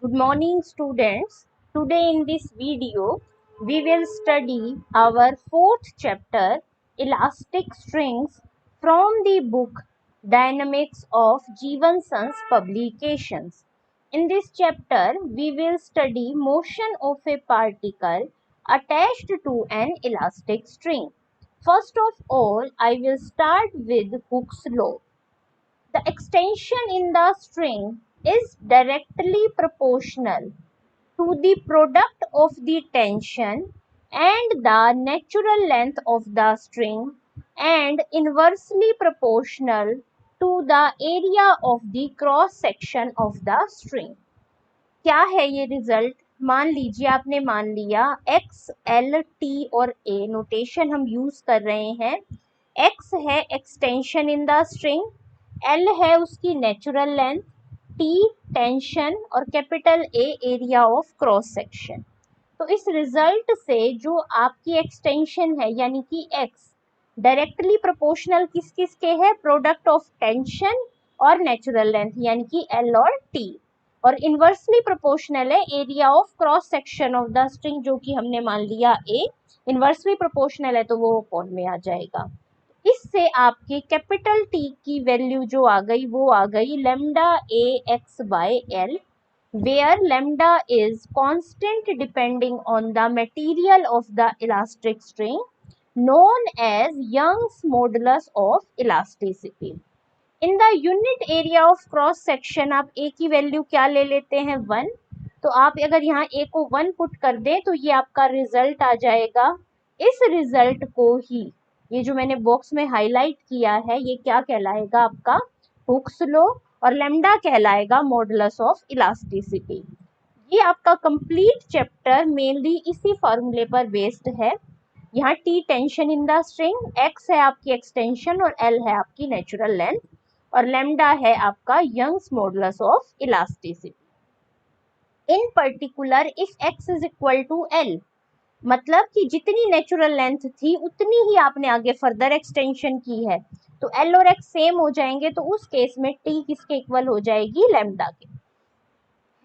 Good morning, students. Today in this video, we will study our fourth chapter, Elastic Strings, from the book Dynamics of Jeevan San's Publications. In this chapter, we will study motion of a particle attached to an elastic string. First of all, I will start with Hooke's law. The extension in the string is directly proportional to the product of the tension and the natural length of the string and inversely proportional to the area of the cross section of the string. क्या है ये result? मान लीजिए आपने मान लिया x L T और ए notation हम यूज कर रहे हैं. एक्स है extension in the string, L है उसकी नेचुरल लेंथ, टी टेंशन और capital A area of cross section. तो इस रिजल्ट से जो आपकी एक्सटेंशन है यानी कि एक्स डायरेक्टली प्रोपोर्शनल किस किस के है? प्रोडक्ट ऑफ टेंशन और नेचुरल लेंथ यानी कि एल और टी, और इनवर्सली प्रोपोर्शनल है area of cross section of the string जो कि हमने मान लिया ए. इनवर्सली प्रोपोर्शनल है तो वो फॉर्म में आ जाएगा. इससे आपके कैपिटल टी की वैल्यू जो आ गई वो आ गई lambda A x by L, where lambda is constant depending on the material of the elastic string, known as Young's modulus of elasticity. In the unit area of cross section आप a की value क्या ले लेते हैं? 1. तो आप अगर यहाँ a को 1 पुट कर दें तो ये आपका रिजल्ट आ जाएगा. इस रिजल्ट को ही ये जो मैंने बॉक्स में हाईलाइट किया है ये क्या कहलाएगा? आपका हुक्स लॉ, और लैम्डा कहलाएगा मॉडुलस ऑफ इलास्टिसिटी. ये आपका कंप्लीट चैप्टर मेनली इसी फॉर्मूले पर बेस्ड है. यहाँ T tension in the string, x है आपकी एक्सटेंशन और एल है आपकी नेचुरल लेंथ, और लैम्डा है आपका young's modulus of elasticity. In particular if x is equal to L, मतलब कि जितनी नेचुरल लेंथ थी उतनी ही आपने आगे फर्दर एक्सटेंशन की है, तो एल और एक्स सेम हो जाएंगे, तो उस केस में टी किसके इक्वल हो जाएगी? लैम्डा के.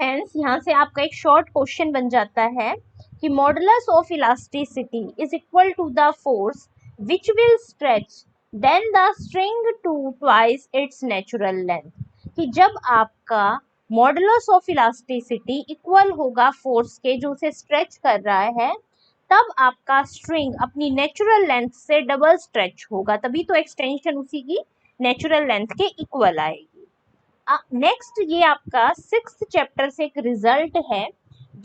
हेंस यहाँ से आपका एक शॉर्ट क्वेश्चन बन जाता है कि modulus of elasticity is equal to the force which will stretch then the string to twice its natural length. कि जब आपका मॉडुलस ऑफ इलास्टिसिटी इक्वल होगा फोर्स के जो उसे स्ट्रेच कर रहा है, तब आपका स्ट्रिंग अपनी नेचुरल लेंथ से डबल स्ट्रेच होगा, तभी तो एक्सटेंशन उसी की नेचुरल लेंथ के इक्वल आएगी. नेक्स्ट ये आपका 6th चैप्टर से एक रिजल्ट है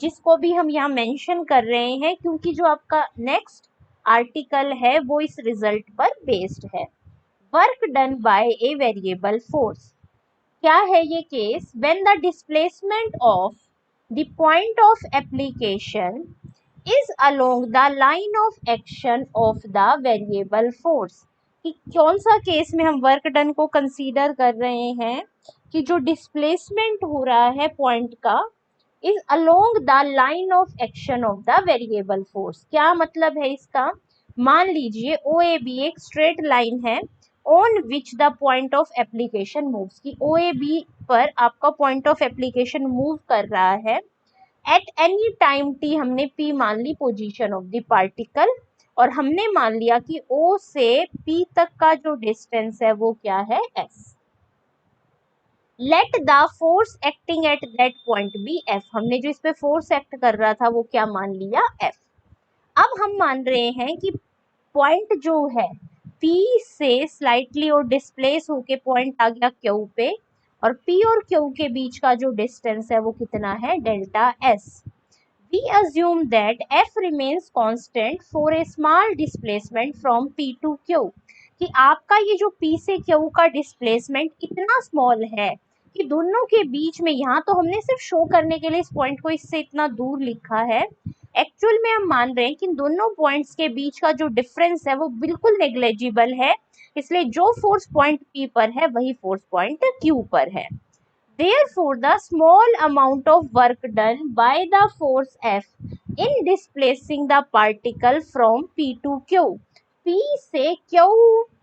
जिसको भी हम यहाँ मेंशन कर रहे हैं क्योंकि जो आपका नेक्स्ट आर्टिकल है वो इस रिजल्ट पर बेस्ड है. Work done by a variable force. क्या है ये case? When the displacement of the point of application is along the line of action of the variable force. कि कौन सा केस में हम वर्क डन को कंसीडर कर रहे हैं? कि जो डिस्प्लेसमेंट हो रहा है पॉइंट का is along the line of action of the variable force. क्या मतलब है इसका? मान लीजिए ओ ए बी एक स्ट्रेट लाइन है on which the point of application moves. की ओ ए बी पर आपका पॉइंट ऑफ एप्लीकेशन मूव कर रहा है. एट एनी टाइम टी हमने पी मान ली पोजीशन ऑफ द पार्टिकल, और हमने मान लिया कि O से P तक का जो डिस्टेंस है वो क्या है? S. Let the force acting at that point be F. हमने जो इस पे फोर्स एक्ट कर रहा था वो क्या मान लिया? F. अब हम मान रहे हैं कि पॉइंट जो है P से स्लाइटली और डिस्प्लेस होके पॉइंट आ गया Q पे, और P और Q के बीच का जो डिस्टेंस है वो कितना है? Delta S. We assume that F remains constant for a small displacement from P to Q. कि आपका ये जो P से Q का डिस्प्लेसमेंट इतना स्मॉल है कि दोनों के बीच में, यहाँ तो हमने सिर्फ शो करने के लिए इस पॉइंट को इससे इतना दूर लिखा है, एक्चुअल में हम मान रहे हैं कि दोनों पॉइंट्स के बीच का जो डिफरेंस है वो बिल्कुल नेग्लेजिबल है, इसलिए जो फोर्स पॉइंट P पर है वही फोर्स पॉइंट Q पर है. Therefore, the small amount of work done by the force F in displacing the particle from P to Q, P से Q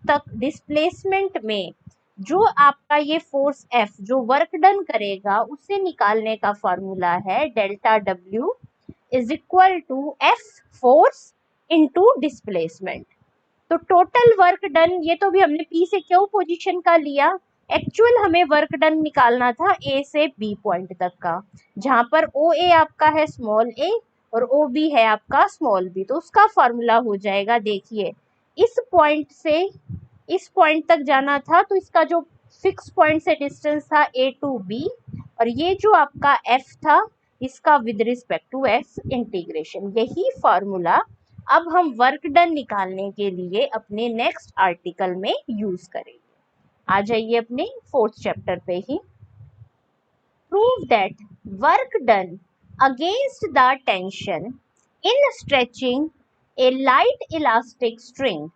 तक डिस्प्लेसमेंट में जो आपका ये फोर्स F जो वर्क डन करेगा उसे निकालने का फॉर्मूला है delta W is equal to F force into displacement. तो टोटल वर्क डन, ये तो भी हमने P से Q पोजीशन का लिया, एक्चुअल हमें वर्क डन निकालना था A से B पॉइंट तक का, जहां पर OA आपका है स्मॉल a और OB है आपका स्मॉल b। तो उसका फॉर्मूला हो जाएगा, देखिए इस पॉइंट से इस पॉइंट तक जाना था तो इसका जो फिक्स पॉइंट से डिस्टेंस था A टू B, और ये जो आपका F था इसका with respect to F integration. यही फॉर्मूला अब हम वर्क डन निकालने के लिए अपने नेक्स्ट आर्टिकल में यूज करेंगे। आ जाइए अपने फोर्थ चैप्टर पे ही। Prove that work done against the tension in stretching a light elastic string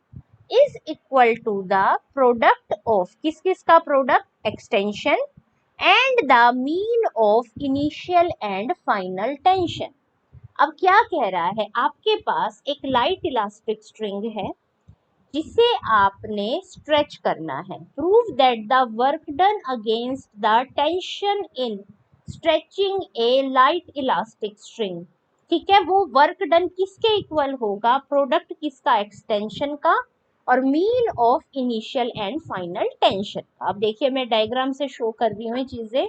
is equal to the product of किस किस का product, extension and the mean of initial and final tension. अब क्या कह रहा है, आपके पास एक लाइट इलास्टिक स्ट्रिंग है जिसे आपने स्ट्रेच करना है। Prove that the work done against the tension in stretching a light elastic string, ठीक है, वो वर्क डन किसके इक्वल होगा, प्रोडक्ट किसका, एक्सटेंशन का और mean of initial and final tension का। अब देखिए मैं डायग्राम से शो कर रही हूँ चीजें।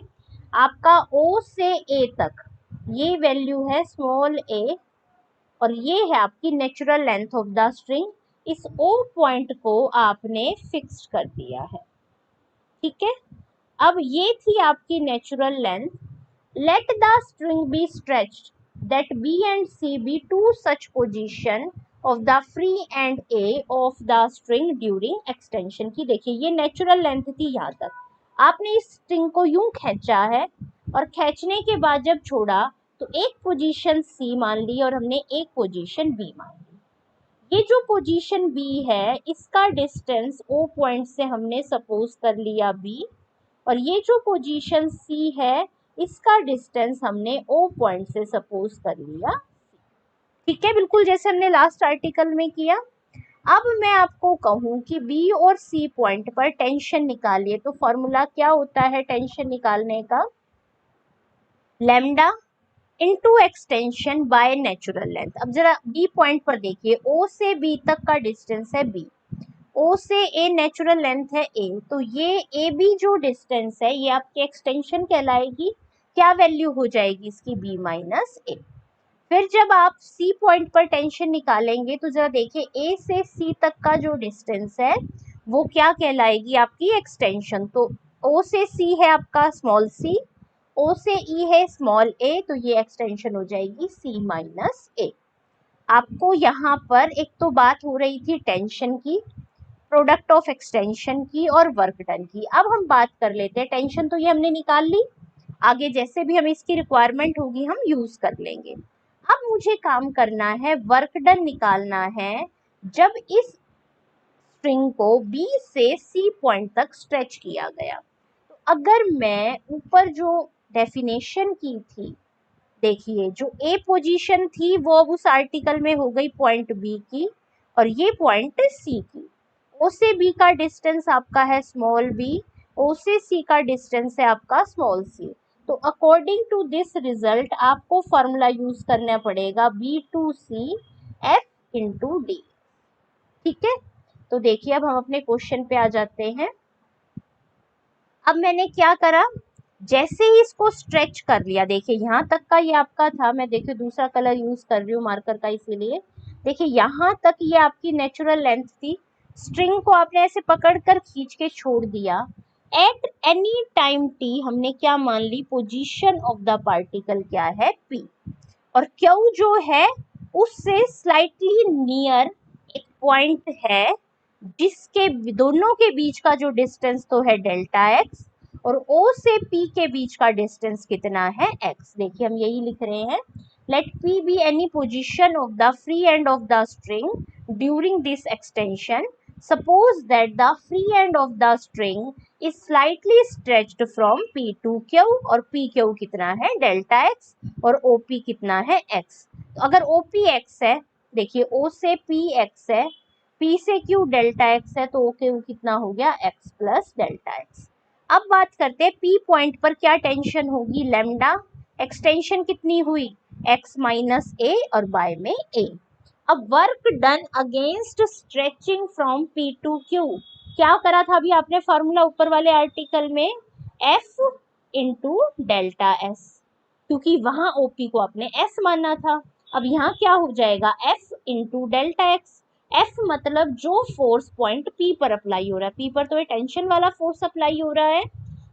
आपका O से A तक ये वैल्यू है स्मॉल a और ये है आपकी natural length of the string. इस O पॉइंट को आपने फिक्स्ड कर दिया है, ठीक है। अब ये थी आपकी natural length. Let the string be stretched that B and C be to such position of the free end A of the string during extension की। देखिए ये नेचुरल लेंथ थी यहाँ तक, आपने इस स्ट्रिंग को यूं खींचा है और खींचने के बाद जब छोड़ा तो एक पोजीशन C मान ली और हमने एक पोजीशन B मान ली। ये जो पोजीशन B है इसका डिस्टेंस O पॉइंट से हमने सपोज कर लिया B, और ये जो पोजीशन C है इसका डिस्टेंस हमने O पॉइंट से सपोज कर लिया, ठीक है, बिल्कुल जैसे हमने लास्ट आर्टिकल में किया। अब मैं आपको कहूं कि B और C पॉइंट पर टेंशन निकालिए तो फॉर्मूला क्या होता है टेंशन निकालने का, lambda into extension by natural length. अब जरा B पॉइंट पर देखिए, O से B तक का डिस्टेंस है B, O से A नेचुरल लेंथ है A, तो ये AB जो डिस्टेंस है ये आपकी एक्सटेंशन कहलाएगी। क्या वैल्यू हो जाएगी इसकी, B माइनस A। फिर जब आप C पॉइंट पर टेंशन निकालेंगे तो जरा देखिए A से C तक का जो डिस्टेंस है वो क्या कहलाएगी, आपकी एक्सटेंशन। तो O से C है आपका स्मॉल c, O से E है स्मॉल a, तो ये एक्सटेंशन हो जाएगी C माइनस A। आपको यहाँ पर एक तो बात हो रही थी टेंशन की, प्रोडक्ट ऑफ एक्सटेंशन की और वर्क डन की। अब हम बात कर लेते हैं, टेंशन तो ये हमने निकाल ली, आगे जैसे भी हमें इसकी रिक्वायरमेंट होगी हम यूज कर लेंगे। अब मुझे काम करना है, वर्क डन निकालना है जब इस स्ट्रिंग को B से C पॉइंट तक स्ट्रेच किया गया। तो अगर मैं ऊपर जो डेफिनेशन की थी, देखिए जो A पोजीशन थी वो अब उस आर्टिकल में हो गई पॉइंट B की और ये पॉइंट C की। O से B का डिस्टेंस आपका है स्मॉल b, O से C का डिस्टेंस है आपका स्मॉल c। तो अकॉर्डिंग टू दिस रिजल्ट आपको फॉर्मूला यूज करना पड़ेगा B2C F इंटू D, ठीक है। तो देखिए अब हम अपने क्वेश्चन पे आ जाते हैं। अब मैंने क्या करा, जैसे ही इसको स्ट्रेच कर लिया, देखिए यहाँ तक का ये आपका था, मैं देखिए दूसरा कलर यूज कर रही हूँ मार्कर का इसीलिए, देखिए यहाँ तक ये आपकी नेचुरल लेंथ थी। स्ट्रिंग को आपने ऐसे पकड़कर खींच के छोड़ दिया। एट एनी टाइम t हमने क्या मान ली, पोजीशन ऑफ द पार्टिकल क्या है p, और q जो है उससे स्लाइटली नियर एक पॉइंट है जिसके दोनों के बीच का जो डिस्टेंस तो है डेल्टा x, और O से P के बीच का डिस्टेंस कितना है x। देखिए हम यही लिख रहे हैं, let P be any position of the free end of the string during this extension, suppose that the free end of the string is slightly stretched from P to Q, और PQ कितना है delta x और OP कितना है x। तो अगर OP x है, देखिए O से P x है P से Q डेल्टा x है तो O के U कितना हो गया x प्लस डेल्टा x। अब बात करते हैं P पॉइंट पर क्या टेंशन होगी, लैम्डा, एक्सटेंशन कितनी हुई x माइनस a और y में a। अब work done against stretching from P to Q, क्या करा था अभी आपने फॉर्मूला ऊपर वाले आर्टिकल में, F इंटू डेल्टा S, क्योंकि वहां OP को आपने S माना था। अब यहाँ क्या हो जाएगा F into delta x. F मतलब जो फोर्स पॉइंट P पर अप्लाई हो रहा है, P पर तो ये टेंशन वाला फोर्स अप्लाई हो रहा है,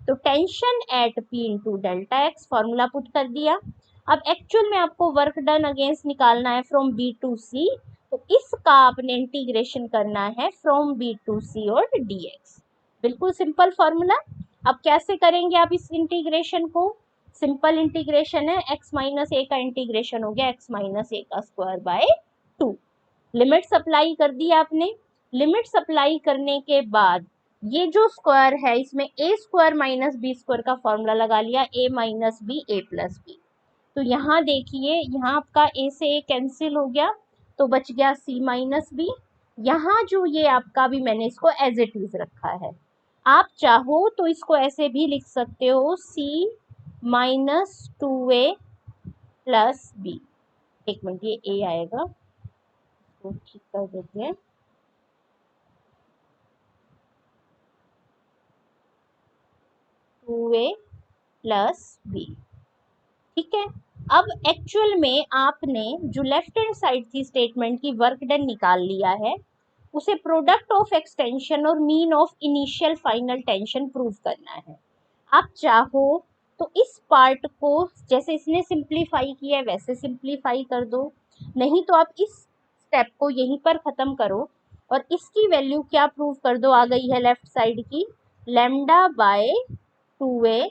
तो tension eight P into delta x, formula put कर दिया। अब एक्चुअल में आपको वर्क डन अगेंस्ट निकालना है फ्रॉम B टू C, तो इसका आपने इंटीग्रेशन करना है फ्रॉम B टू C और dx। बिल्कुल सिंपल फॉर्मूला। अब कैसे करेंगे आप इस इंटीग्रेशन को, सिंपल इंटीग्रेशन है, x माइनस ए का इंटीग्रेशन हो गया x माइनस ए का स्क्वायर बाय 2। लिमिट्स अप्लाई कर दी आपने। लिमिट्स अप्लाई करने के बाद ये जो स्क्वायर है इसमें ए स्क्वायर माइनस बी स्क्वायर का फॉर्मूला लगा लिया, ए माइनस बी ए प्लस बी। तो यहाँ देखिए, यहाँ आपका ए से ए कैंसिल हो गया तो बच गया सी माइनस बी। यहाँ जो ये आपका भी मैंने इसको एज इट इज रखा है, आप चाहो तो इसको ऐसे भी लिख सकते हो सी माइनस 2a प्लस बी। एक मिनट, ये ए आएगा तो ठीक कर देते हैं, टू ए प्लस बी। ठीक है। अब एक्चुअल में आपने जो लेफ्ट हैंड साइड थी स्टेटमेंट की वर्क डन निकाल लिया है, उसे प्रोडक्ट ऑफ एक्सटेंशन और mean of initial final tension prove करना है। आप चाहो तो इस पार्ट को जैसे इसने सिंप्लीफाई किया है वैसे सिंप्लीफाई कर दो, नहीं तो आप इस स्टेप को यहीं पर खत्म करो और इसकी वैल्यू क्या प्रूव कर दो, आ गई है लेफ्ट साइड की, lambda by 2a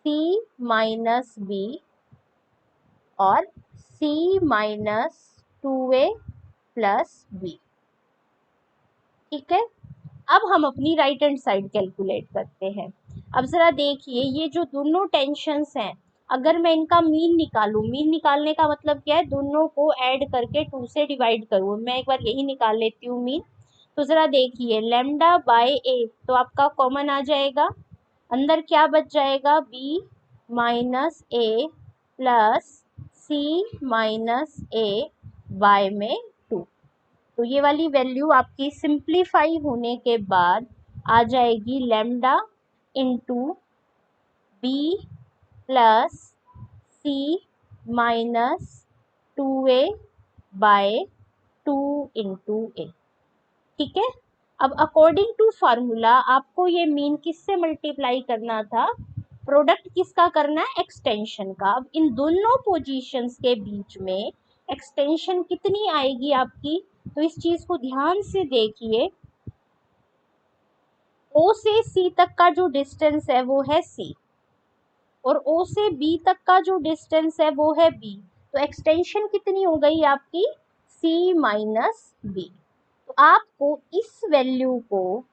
C minus B और C minus 2a plus B. ठीक है। अब हम अपनी राइट हैंड साइड कैलकुलेट करते हैं। अब जरा देखिए, ये जो दोनों टेंशंस हैं, अगर मैं इनका मीन निकालूं, मीन निकालने का मतलब क्या है, दोनों को ऐड करके 2 से डिवाइड करूं, मैं एक बार यही निकाल लेती हूँ मीन। तो जरा देखिए, लैम्डा बाय ए तो आपका कॉमन आ जाएगा, अंदर क्या बच जाएगा, बी माइनस ए प्लस सी माइनस ए वाई में 2। तो ये वाली वैल्यू आपकी सिंप्लीफाई होने के बाद आ जाएगी लैम्डा इंटू बी प्लस सी माइनस 2a बाय 2 इंटू ए। ठीक है। अब अकॉर्डिंग टू फार्मूला आपको ये मीन किससे मल्टीप्लाई करना था, प्रोडक्ट किसका करना है, एक्सटेंशन का। अब इन दोनों पोजीशंस के बीच में एक्सटेंशन कितनी आएगी आपकी, तो इस चीज को ध्यान से देखिए, O से C तक का जो डिस्टेंस है वो है C और O से B तक का जो डिस्टेंस है वो है B। तो एक्सटेंशन कितनी हो गई आपकी, C माइनस बी। तो आपको इस वैल्यू को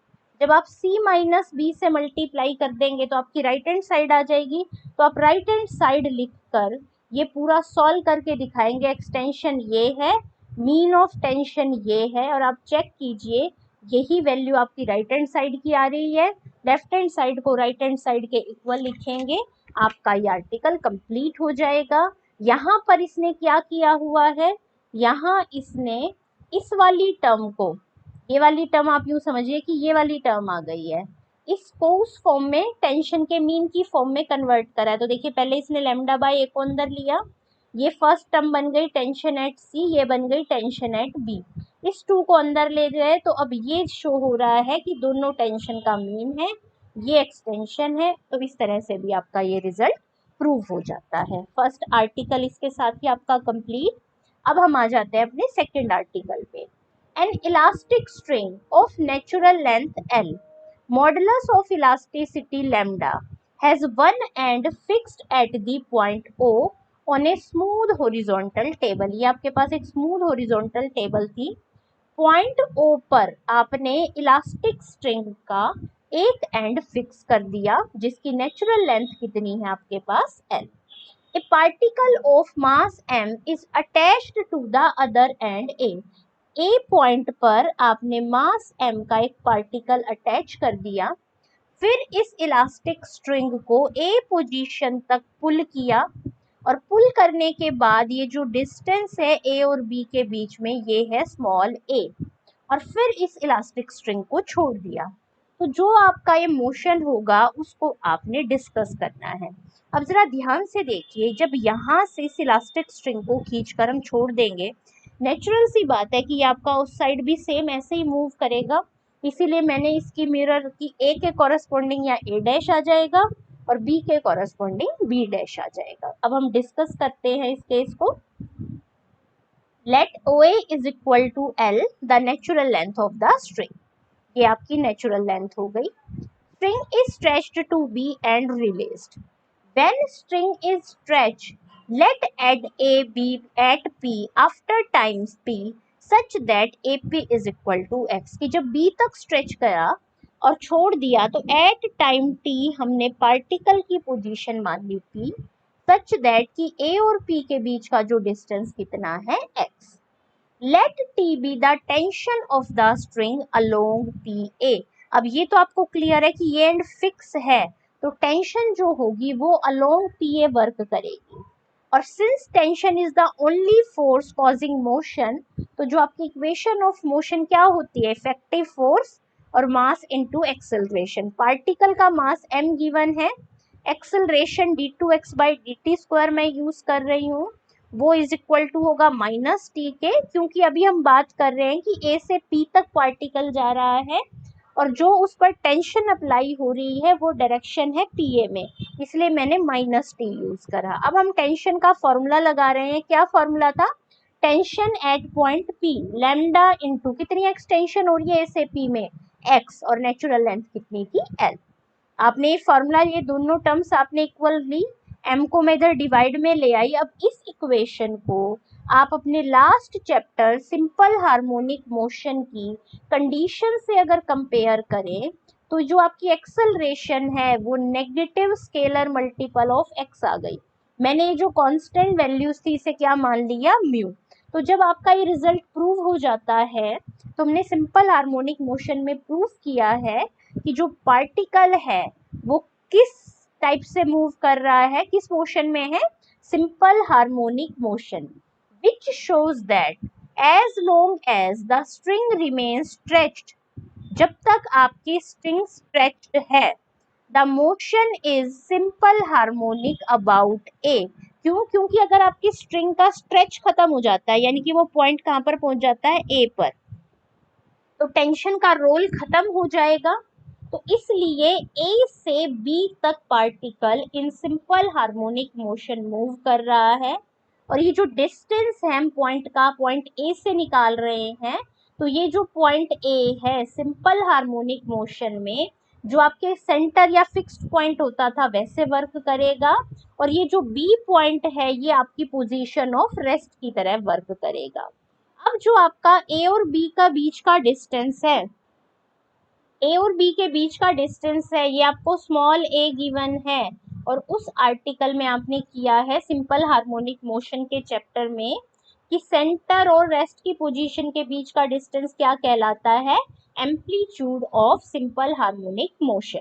जब आप C माइनस बी से मल्टीप्लाई कर देंगे तो आपकी राइट हैंड साइड आ जाएगी। तो आप राइट हैंड साइड लिखकर ये पूरा सॉल्व करके दिखाएंगे, एक्सटेंशन ये है, मीन ऑफ टेंशन ये है, और आप चेक कीजिए यही वैल्यू आपकी राइट हैंड साइड की आ रही है। लेफ्ट हैंड साइड को राइट हैंड साइड के इक्वल लिखेंगे, आपका ये आर्टिकल कंप्लीट हो जाएगा। यहाँ पर इसने क्या किया हुआ है, यहाँ इसने इस वाली टर्म को, ये वाली टर्म आप यूँ समझिए कि ये वाली टर्म आ गई है, इसको उस फॉर्म में टेंशन के मीन की फॉर्म में कन्वर्ट करा है। तो देखिए, पहले इसने लैम्डा बाय ए को अंदर लिया, ये फर्स्ट टर्म बन गई टेंशन एट सी, ये बन गई टेंशन एट बी, इस 2 को अंदर ले गए तो अब ये शो हो रहा है कि दोनों टेंशन का मीन है, ये एक्सटेंशन है। तो इस तरह से भी आपका ये रिजल्ट प्रूव हो जाता है। फर्स्ट आर्टिकल इसके साथ ही आपका कंप्लीट। अब हम आ जाते हैं अपने सेकेंड आर्टिकल पे। N elastic string of natural length L, modulus of elasticity lambda, has one end fixed at the point O on a smooth horizontal table। ये आपके पास एक स्मूथ होरिजोनटल टेबल थी, पॉइंट O पर आपने elastic string का एक and fix कर दिया जिसकी नेचुरल लेंथ कितनी है आपके पास L। A particle of mass m is attached to the other end A। A point पर आपने मास m का एक पार्टिकल अटैच कर दिया, फिर इस इलास्टिक स्ट्रिंग को ए पोजीशन तक पुल किया, और पुल करने के बाद ये जो डिस्टेंस है ए और बी के बीच में ये है स्मॉल ए, और फिर इस इलास्टिक स्ट्रिंग को छोड़ दिया। तो जो आपका ये मोशन होगा उसको आपने डिस्कस करना है। अब जरा ध्यान से देखिए, जब यहाँ से इस इलास्टिक स्ट्रिंग को खींचकर हम छोड़ देंगे, नेचुरल सी बात है कि ये आपका उस साइड भी सेम ऐसे ही मूव करेगा, इसीलिए मैंने इसकी मिरर की ए के कॉरेस्पॉन्डिंग या ए डैश आ जाएगा और बी के कॉरेस्पॉन्डिंग बी डैश आ जाएगा। अब हम डिस्कस करते हैं इस केस को। Let OA is equal to L the natural length of the string, ये आपकी नेचुरल लेंथ हो गई। String is stretched to B and released. When string is stretched, let end A be at P after times P such that AP is equal to X, कि जब B तक stretch करा और छोड़ दिया तो एट टाइम T हमने particle की पोजीशन मान ली P, सच दैट कि A और P के बीच का जो डिस्टेंस कितना है x। Let T be the tension of the string along PA। अब ये तो आपको क्लियर है कि ये एंड फिक्स है, तो टेंशन जो होगी वो अलोंग PA वर्क करेगी, और since tension is the only force causing motion, तो जो आपकी इक्वेशन ऑफ मोशन क्या होती है, इफेक्टिव फोर्स और मास इनटू एक्सेलरेशन। पार्टिकल का मास m गिवन है, acceleration d2x by dt square मैं यूज कर रही हूँ, वो इज इक्वल टू होगा माइनस टी के, क्योंकि अभी हम बात कर रहे हैं कि ए से पी तक पार्टिकल जा रहा है और जो उस पर टेंशन अप्लाई हो रही है वो डायरेक्शन है पीए में, इसलिए मैंने माइनस टी यूज करा। अब हम टेंशन का फॉर्मूला लगा रहे हैं, क्या फॉर्मूला था, tension eight point P lambda into कितनी एक्सटेंशन हो रही है ए से पी में एक्स, और नेचुरल लेंथ कितनी थी एल। आपने ये फॉर्मूला, ये दोनों टर्म्स आपने इक्वली m को मैं इधर डिवाइड में ले आई। अब इस इक्वेशन को आप अपने last chapter simple harmonic motion की कंडीशन से अगर कंपेयर करें तो जो आपकी एक्सेलरेशन है वो negative scalar multiple of x आ गई। मैंने ये जो कांस्टेंट वैल्यूज थी इसे क्या मान लिया, म्यू। तो जब आपका ये रिजल्ट प्रूव हो जाता है तो हमने सिंपल हार्मोनिक मोशन में प्रूव किया है कि जो पार्टिकल है वो किस टाइप से मूव कर रहा है, किस मोशन में है, simple harmonic motion, which shows that as long as the string remains stretched, जब तक आपकी स्ट्रिंग स्ट्रेच्ड है, the motion is simple harmonic about A. क्यों, क्योंकि अगर आपकी स्ट्रिंग का स्ट्रेच खत्म हो जाता है, यानी कि वो पॉइंट कहाँ पर पहुंच जाता है, ए पर, तो टेंशन का रोल खत्म हो जाएगा। तो इसलिए ए से बी तक particle in simple harmonic motion move कर रहा है, और ये जो डिस्टेंस है हम पॉइंट का पॉइंट ए से निकाल रहे हैं, तो ये जो पॉइंट ए है सिंपल हार्मोनिक मोशन में जो आपके सेंटर या फिक्स्ड पॉइंट होता था वैसे वर्क करेगा, और ये जो बी पॉइंट है ये आपकी पोजीशन ऑफ रेस्ट की तरह वर्क करेगा। अब जो आपका ए और बी का बीच का डिस्टेंस है, ए और बी के बीच का डिस्टेंस है, ये आपको स्मॉल ए गिवन है, और उस आर्टिकल में आपने किया है सिंपल हार्मोनिक मोशन के चैप्टर में कि सेंटर और रेस्ट की पोजीशन के बीच का डिस्टेंस क्या कहलाता है, amplitude of simple harmonic motion.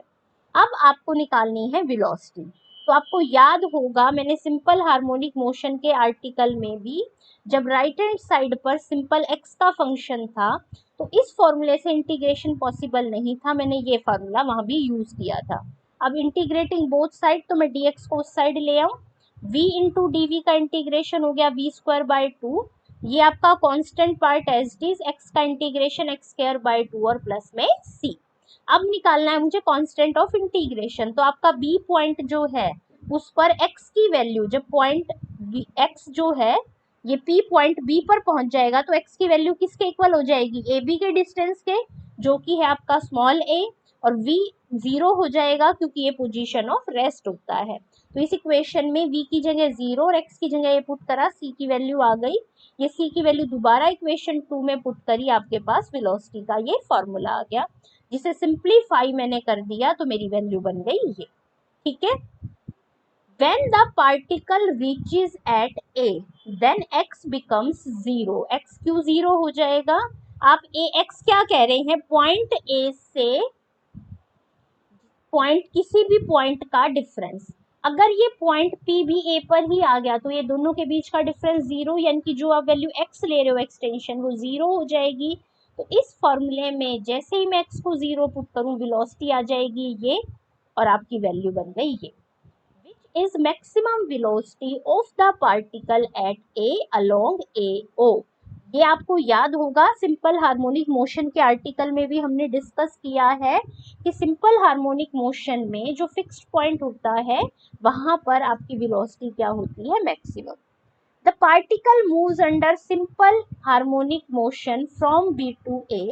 अब आपको निकालनी है वेलोसिटी। तो आपको याद होगा मैंने सिंपल हार्मोनिक मोशन के आर्टिकल में भी जब राइट हैंड साइड पर सिंपल एक्स का फंक्शन था तो इस फॉर्मूले से इंटीग्रेशन पॉसिबल नहीं था, मैंने ये फार्मूला वहां भी यूज किया था। अब इंटीग्रेटिंग बोथ साइड, तो मैं dx को उस साइड ले आऊं, v इंटू डी का इंटीग्रेशन हो गया v स्क्वायर बाय 2, ये आपका constant part as it is, x का इंटीग्रेशन x स्क्वायर बाय 2 और प्लस में c। अब निकालना है मुझे कांस्टेंट ऑफ इंटीग्रेशन, तो आपका b पॉइंट जो है उस पर x की वैल्यू, जब पॉइंट x जो है ये P पॉइंट B पर पहुंच जाएगा तो x की वैल्यू किसके इक्वल हो जाएगी, AB के डिस्टेंस के, जो कि है आपका स्मॉल a, और V 0 हो जाएगा क्योंकि ये पोजीशन ऑफ रेस्ट होता है। तो इस इक्वेशन में V की जगह 0 और x की जगह ये पुट करा, C की वैल्यू आ गई, ये C की वैल्यू दोबारा इक्वेशन 2 में पुट करी, आपके पास वेलोसिटी का ये फॉर्मूला आ गया, जिसे सिंप्लीफाई मैंने कर दिया तो मेरी वैल्यू बन गई ये, ठीक है। When the particle reaches at A, then x becomes 0. x क्यों 0 हो जाएगा? आप x क्या कह रहे हैं? पॉइंट A से पॉइंट किसी भी पॉइंट का डिफरेंस। अगर ये पॉइंट P भी A पर ही आ गया तो ये दोनों के बीच का डिफरेंस 0, यानी कि जो आप वैल्यू x ले रहे हो एक्सटेंशन वो 0 हो जाएगी। तो इस फॉर्मूले में जैसे ही मैं x को 0 पुट करूं वेलोसिटी आ जाएगी ये, और आपकी वैल्यू बन गई ये। Is maximum velocity of the particle at A along AO। ये आपको याद होगा, सिंपल हार्मोनिक मोशन के आर्टिकल में भी हमने डिस्कस किया है कि सिंपल हार्मोनिक मोशन में जो फिक्स्ड पॉइंट होता है वहां पर आपकी वेलोसिटी क्या होती है? Maximum. The particle moves under simple harmonic motion from B to A.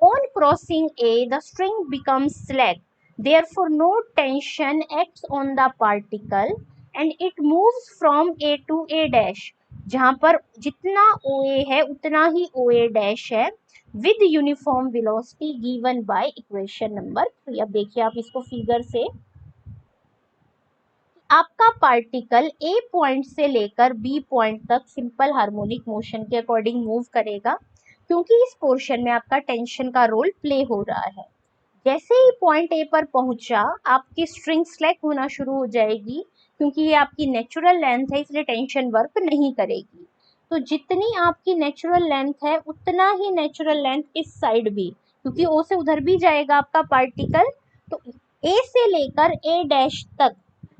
On crossing A, the string becomes slack. Therefore, no tension acts on the particle and it moves from A to A dash. जहाँ पर जितना OA है उतना ही OA dash है with uniform velocity given by equation number 3। अब देखिए आप इसको फिगर से, आपका पार्टिकल A पॉइंट से लेकर B पॉइंट तक सिंपल हार्मोनिक मोशन के अकॉर्डिंग मूव करेगा, क्योंकि इस पोर्शन में आपका टेंशन का रोल प्ले हो रहा है। जैसे ही पॉइंट A पर पहुंचा आपकी स्ट्रिंग स्लैक होना शुरू हो जाएगी, क्योंकि ये आपकी नेचुरल लेंथ है इसलिए टेंशन वर्क नहीं करेगी। तो जितनी आपकी नेचुरल लेंथ है उतना ही नेचुरल लेंथ इस साइड भी, क्योंकि O से उधर भी जाएगा आपका पार्टिकल। तो A से लेकर A डैश तक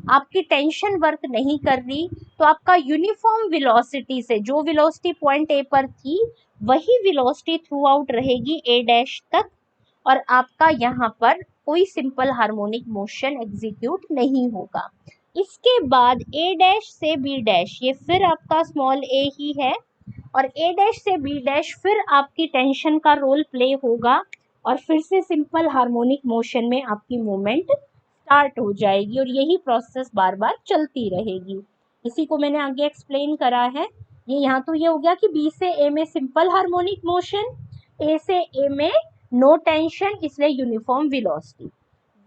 आपकी टेंशन वर्क नहीं कर रही, तो आपका यूनिफॉर्म वेलोसिटी से जो वेलोसिटी पॉइंट ए पर थी वही वेलोसिटी थ्रू आउट रहेगी ए डैश तक, और आपका यहाँ पर कोई सिंपल हार्मोनिक मोशन एग्जीक्यूट नहीं होगा। इसके बाद ए डैश से बी डैश, ये फिर आपका स्मॉल ए ही है, और ए डैश से बी डैश फिर आपकी टेंशन का रोल प्ले होगा, और फिर से सिंपल हार्मोनिक मोशन में आपकी मूवमेंट स्टार्ट हो जाएगी, और यही प्रोसेस बार बार चलती रहेगी। इसी को मैंने आगे एक्सप्लेन करा है। ये यहाँ तो ये हो गया कि बी से ए में सिंपल हार्मोनिक मोशन, ए से ए में नो टेंशन, इसलिए uniform velocity.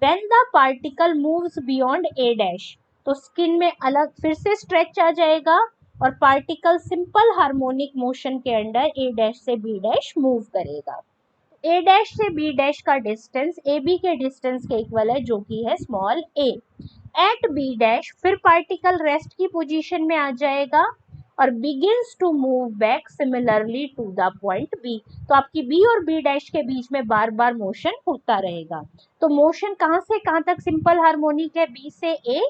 When the particle moves beyond A dash, तो स्किन में अलग फिर से स्ट्रेच आ जाएगा और पार्टिकल सिंपल हार्मोनिक मोशन के अंडर ए डैश से बी डैश मूव करेगा। ए डैश से बी डैश का डिस्टेंस ए बी के डिस्टेंस के इक्वल है, जो कि है स्मॉल ए। एट बी डैश फिर पार्टिकल रेस्ट की पोजीशन में आ जाएगा और begins to move back similarly to the point B. तो आपकी बी और बी डैश के बीच में बार बार मोशन होता रहेगा। तो मोशन कहाँ से कहाँ तक सिंपल हार्मोनिक है? बी से ए,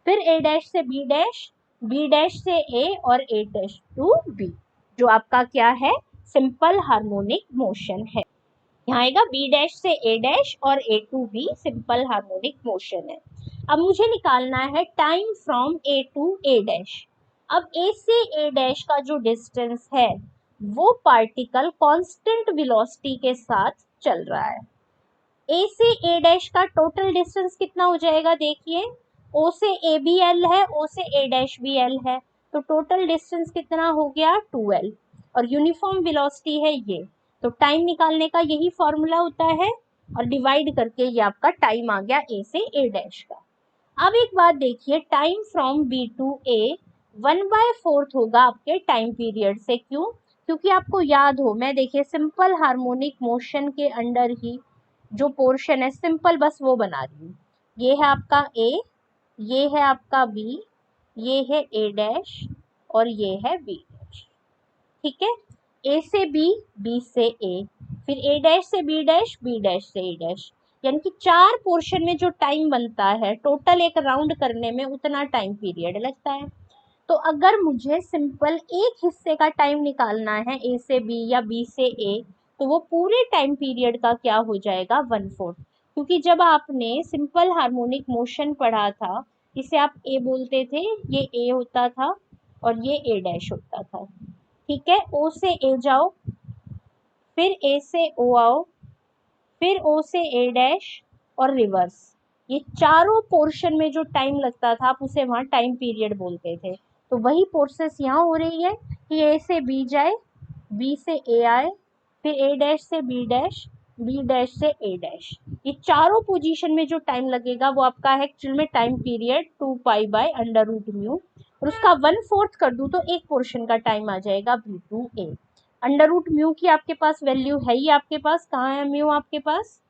फिर ए डैश से बी डैश, बी डैश से ए और ए डैश टू बी, जो आपका क्या है? सिंपल हार्मोनिक मोशन है। यहाँ आएगा बी डैश से ए डैश और A to B simple harmonic motion है। अब मुझे निकालना है time from A to A dash. अब ए से ए डैश का जो डिस्टेंस है वो पार्टिकल कांस्टेंट वेलोसिटी के साथ चल रहा है। ए से ए डैश का टोटल डिस्टेंस कितना हो जाएगा? देखिए, ओ से ए भी एल है, ओ से ए डैश भी एल है, तो टोटल डिस्टेंस कितना हो गया? 2l, और यूनिफॉर्म वेलोसिटी है ये। तो टाइम निकालने का यही फॉर्मूला होता है, और डिवाइड करके ये आपका टाइम आ गया ए से ए डैश का। अब एक बात देखिए, टाइम फ्रॉम बी टू ए 1/4 होगा आपके टाइम पीरियड से। क्यों? क्योंकि आपको याद हो, मैं देखिए सिंपल हार्मोनिक मोशन के अंडर ही जो पोर्शन है सिंपल बस वो बना रही हूँ। ये है आपका ए, ये है आपका बी, ये है ए डैश और ये है बी डैश। ठीक है, ए से बी, बी से ए, फिर ए डैश से बी डैश, बी डैश से ए डैश, यानी कि 4 पोर्शन में जो टाइम बनता है टोटल एक राउंड करने में उतना टाइम पीरियड लगता है। तो अगर मुझे सिंपल एक हिस्से का टाइम निकालना है ए से बी या बी से ए, तो वो पूरे टाइम पीरियड का क्या हो जाएगा? 1/4। क्योंकि जब आपने सिंपल हार्मोनिक मोशन पढ़ा था, इसे आप ए बोलते थे, ये ए होता था और ये ए डैश होता था। ठीक है, ओ से ए जाओ, फिर ए से ओ आओ, फिर ओ से ए डैश और रिवर्स। ये चारों पोर्शन में जो टाइम लगता था आप उसे वहां टाइम पीरियड बोलते थे। तो वही प्रोसेस यहाँ हो रही है कि ए से बी जाए, बी से ए आए, फिर ए डैश से बी डैश, बी डैश से ए डैश, ये चारों पोजीशन में जो टाइम लगेगा वो आपका है एक्चुअल में टाइम पीरियड 2 पाई/√μ, और उसका 1/4 कर दूं तो एक पोर्शन का टाइम आ जाएगा v2a। √μ की आपके पास वैल्यू है ही, आपके पास कहाँ है म्यू, आपके पास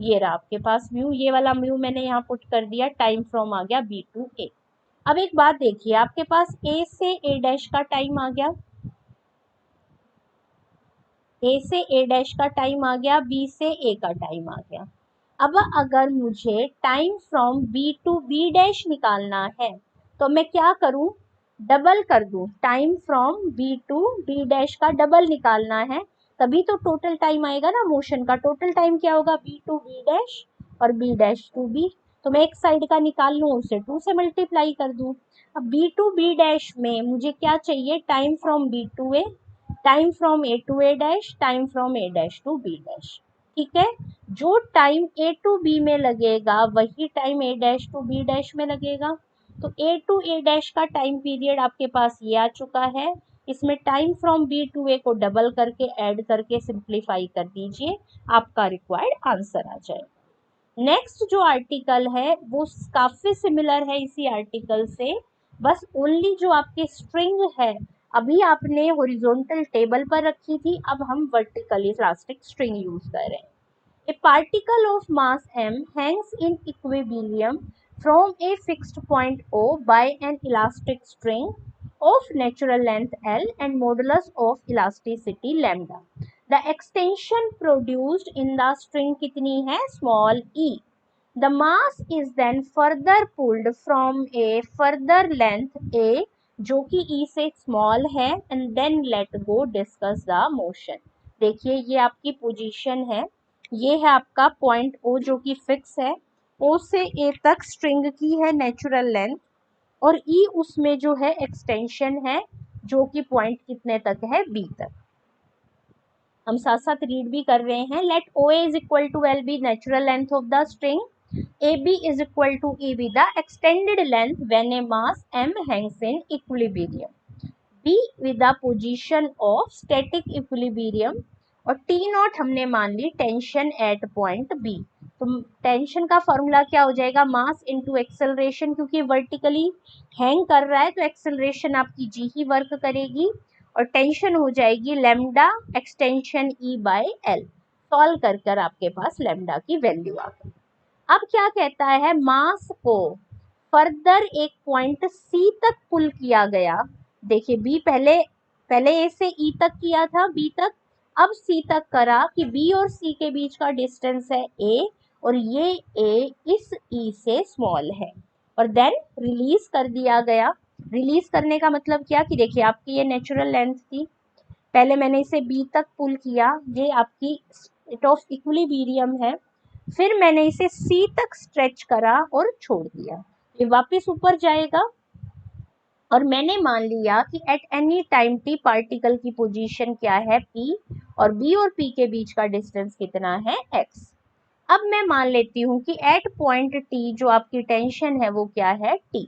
ये रहा आपके पास म्यू, ये वाला म्यू मैंने यहाँ पुट कर दिया, टाइम फ्रॉम आ गया b2a। अब एक बात देखिए, आपके पास ए से ए डैश का टाइम आ गया, ए से ए डैश का टाइम आ गया, बी से ए का टाइम आ गया। अब अगर मुझे time from B to B dash निकालना है तो मैं क्या करूं, डबल कर दूं, time from B to B dash का डबल निकालना है, तभी तो टोटल टाइम आएगा ना मोशन का। टोटल टाइम क्या होगा, बी टू बी डैश और बी डैश टू बी, तो मैं एक साइड का निकाल लूं, उसे 2 से मल्टीप्लाई कर दूं। अब बी टू बी डैश में मुझे क्या चाहिए, time from B to A, time from A to A dash, time from A dash to B dash. ठीक है, जो टाइम ए टू बी में लगेगा वही time A dash to B dash में लगेगा। तो ए टू ए डैश का टाइम पीरियड आपके पास ये आ चुका है, इसमें time from B to A को डबल करके ऐड करके सिंप्लीफाई कर दीजिए, आपका रिक्वायर्ड आंसर आ जाए। नेक्स्ट जो आर्टिकल है वो काफी सिमिलर है इसी आर्टिकल से, बस ओनली जो आपकी स्ट्रिंग है अभी आपने हॉरिजॉन्टल टेबल पर रखी थी, अब हम वर्टिकली इलास्टिक स्ट्रिंग यूज कर रहे हैं। A particle of mass m hangs in equilibrium from a fixed point O by an elastic string of natural length L and modulus of elasticity lambda. The extension produced in the string कितनी है, small e. The mass is then further pulled from a further length a जो कि e से small है and then let go, discuss the motion. देखिए ये आपकी position है, ये है आपका पॉइंट O जो कि फिक्स है, O से A तक स्ट्रिंग की है नेचुरल लेंथ, और E उसमें जो है एक्सटेंशन है जो कि पॉइंट कितने तक है, B तक। हम साथ साथ रीड भी कर रहे हैं, let OA is equal to L be natural length of the string, AB is equal to EB the extended length when a mass M hangs in equilibrium, B with the position of static equilibrium, और T not हमने मान ली tension eight point B। तो tension का formula क्या हो जाएगा, मास into acceleration, क्योंकि vertically hang कर रहा है तो एक्सेलरेशन आपकी G ही वर्क करेगी, और टेंशन हो जाएगी lambda extension E by L। Solve कर कर आपके पास लैम्डा की वैल्यू आ गई। अब क्या कहता है, मास को फर्दर एक पॉइंट C तक पुल किया गया। देखिए B पहले A से E तक किया था, B तक, अब C तक करा कि B और C के बीच का डिस्टेंस है A, और ये A इस E से स्मॉल है, और देन रिलीज कर दिया गया। रिलीज करने का मतलब क्या कि देखिए आपकी ये नेचुरल लेंथ थी, पहले मैंने इसे B तक पुल किया, ये आपकी स्टेट ऑफ इक्विलिब्रियम है, फिर मैंने इसे C तक स्ट्रेच करा और छोड़ दिया, ये वापस ऊपर जाएगा, और मैंने मान लिया कि at any time T particle की पोजीशन क्या है P, और B और P के बीच का डिस्टेंस कितना है x। अब मैं मान लेती हूँ कि एट पॉइंट T जो आपकी टेंशन है वो क्या है T,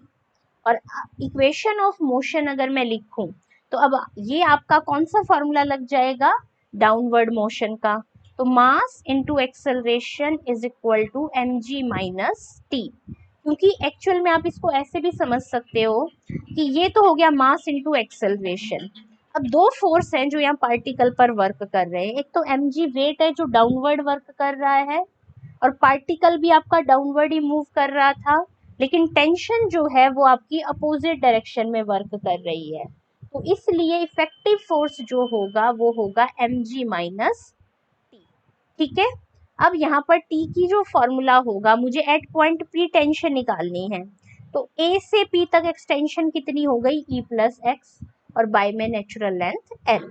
और इक्वेशन ऑफ मोशन अगर मैं लिखूं तो अब ये आपका कौन सा फॉर्मूला लग जाएगा, डाउनवर्ड मोशन का। तो mass into acceleration is equal to mg minus T, क्योंकि एक्चुअल में आप इसको ऐसे भी समझ सकते हो कि ये तो हो गया मास इनटू एक्सेलरेशन। अब दो फोर्स हैं जो यहाँ पार्टिकल पर वर्क कर रहे हैं, एक तो mg वेट है जो डाउनवर्ड वर्क कर रहा है, और पार्टिकल भी आपका डाउनवर्ड ही मूव कर रहा था, लेकिन टेंशन जो है वो आपकी अपोजिट डायरेक्शन में वर्क कर रही है, तो इसलिए इफेक्टिव फोर्स जो होगा वो होगा mg माइनस टी। ठीक है, अब यहाँ पर T की जो फॉर्मूला होगा, मुझे एट पॉइंट P टेंशन निकालनी है, तो A से P तक एक्सटेंशन कितनी हो गई, E प्लस एक्स, और बाय में नेचुरल लेंथ L।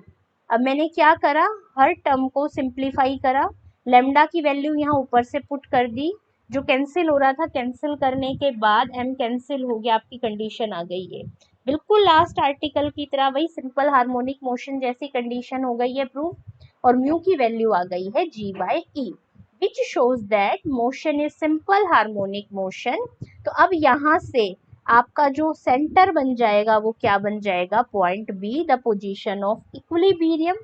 अब मैंने क्या करा, हर टर्म को सिंप्लीफाई करा, लेमडा की वैल्यू यहाँ ऊपर से पुट कर दी, जो कैंसिल हो रहा था कैंसिल करने के बाद m कैंसिल हो गया, आपकी कंडीशन आ गई है बिल्कुल लास्ट आर्टिकल की तरह, वही सिंपल हार्मोनिक मोशन जैसी कंडीशन हो गई है प्रूफ, और म्यू की वैल्यू आ गई है g by E, which shows that motion is simple harmonic motion. तो अब यहाँ से आपका जो सेंटर बन जाएगा वो क्या बन जाएगा, point B, the position of equilibrium.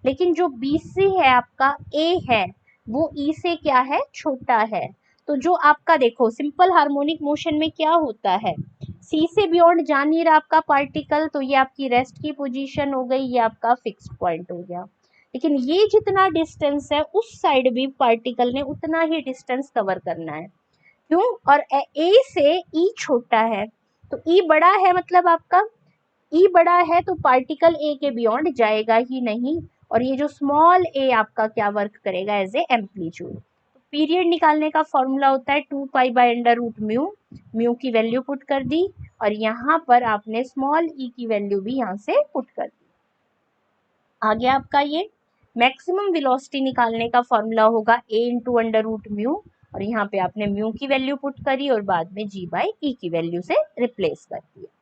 लेकिन जो बी से है आपका ए है, वो ई से क्या है, छोटा है। तो जो आपका देखो सिंपल हार्मोनिक मोशन में क्या होता है, सी से बियॉन्ड जा नहीं रहा आपका पार्टिकल, तो ये आपकी रेस्ट की पोजीशन हो गई, ये आपका फिक्स्ड पॉइंट हो गया। लेकिन ये जितना डिस्टेंस है उस साइड भी पार्टिकल ने उतना ही डिस्टेंस कवर करना है। क्यों? और ए से ई छोटा है, तो ई बड़ा है, मतलब आपका ई बड़ा है तो पार्टिकल ए के बियॉन्ड जाएगा ही नहीं, और ये जो स्मॉल ए आपका क्या वर्क करेगा, एज ए एम्पलीट्यूड। पीरियड निकालने का फॉर्मूला होता है 2 पाई/√म्यू, म्यू की वैल्यू पुट कर दी, और यहाँ पर आपने स्मॉल ई की वैल्यू भी यहाँ से पुट कर दी। आगे आपका ये मैक्सिमम वेलोसिटी निकालने का फॉर्मूला होगा a/√म्यू, और यहाँ पे आपने म्यू की वैल्यू पुट करी और बाद में g/e की वैल्यू से रिप्लेस कर दिया।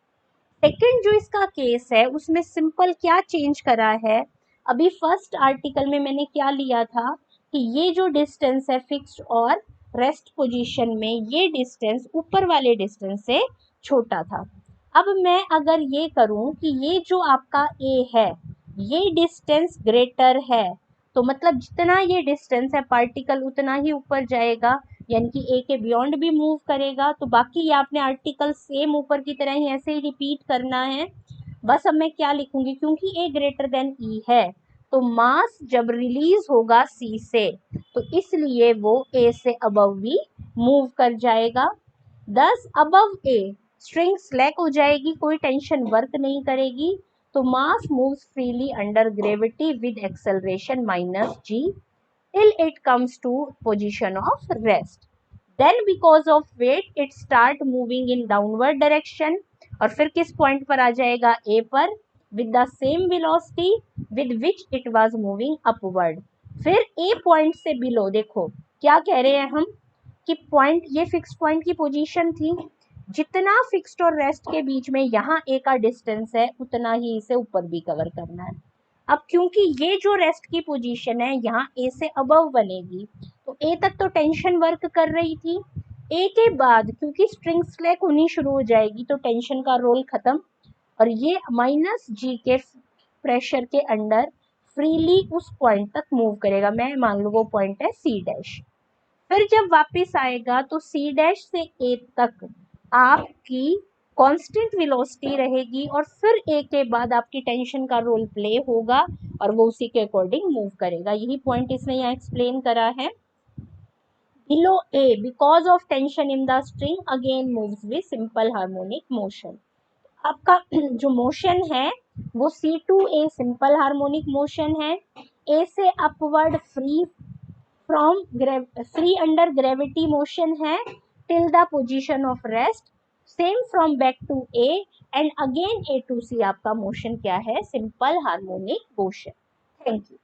सेकेंड जो इसका केस है उसमें सिंपल क्या चेंज करा है, अभी फर्स्ट आर्टिकल में मैंने क्या लिया था कि ये जो डिस्टेंस है फिक्स्ड और रेस्ट पोजीशन में, ये डिस्टेंस ऊपर वाले डिस्टेंस से छोटा था। अब मैं अगर ये करूं कि ये जो आपका ए है ये डिस्टेंस ग्रेटर है, तो मतलब जितना ये डिस्टेंस है पार्टिकल उतना ही ऊपर जाएगा, यानी कि ए के बियॉन्ड भी मूव करेगा। तो बाकी ये आपने आर्टिकल सेम ऊपर की तरह ही ऐसे ही रिपीट करना है। बस अब मैं क्या लिखूंगी, क्योंकि ए ग्रेटर देन ई है तो मास जब रिलीज होगा सी से, तो इसलिए वो ए से अबव भी मूव कर जाएगा। दस अबव ए स्ट्रिंग स्लैक हो जाएगी, कोई टेंशन वर्क नहीं करेगी, तो mass moves freely under gravity with acceleration -g till it comes to position of rest. Then because of weight it start moving in downward direction, और फिर किस point पर आ जाएगा, A पर, with the same velocity with which it was moving upward. फिर A point से below देखो क्या कह रहे हैं हम कि पॉइंट, ये फिक्स पॉइंट की पोजीशन थी, जितना फिक्स्ड और रेस्ट के बीच में यहाँ ए का डिस्टेंस है उतना ही इसे ऊपर भी कवर करना है। अब क्योंकि ये जो रेस्ट की पोजीशन है यहाँ ए से अबव बनेगी, तो ए तक तो टेंशन वर्क कर रही थी, ए के बाद क्योंकि स्ट्रिंग स्लैक होनी शुरू हो जाएगी तो टेंशन का रोल खत्म, और ये -g के प्रेशर के अंडर फ्रीली उस पॉइंट तक मूव करेगा। मैं मान लो वो पॉइंट है C'। फिर जब वापस आएगा तो C' से A तक आपकी कांस्टेंट वेलोसिटी रहेगी, और फिर A के बाद आपकी टेंशन का रोल प्ले होगा और वो उसी के अकॉर्डिंग मूव करेगा। यही पॉइंट इसने यहाँ एक्सप्लेन करा है। Below A because of tension in the string again moves with simple harmonic motion. आपका जो मोशन है वो C2A सिंपल हार्मोनिक मोशन है, A से upward free under gravity motion है till the position of rest, same from back to A and again A to C आपका motion क्या है, simple harmonic motion. Thank you.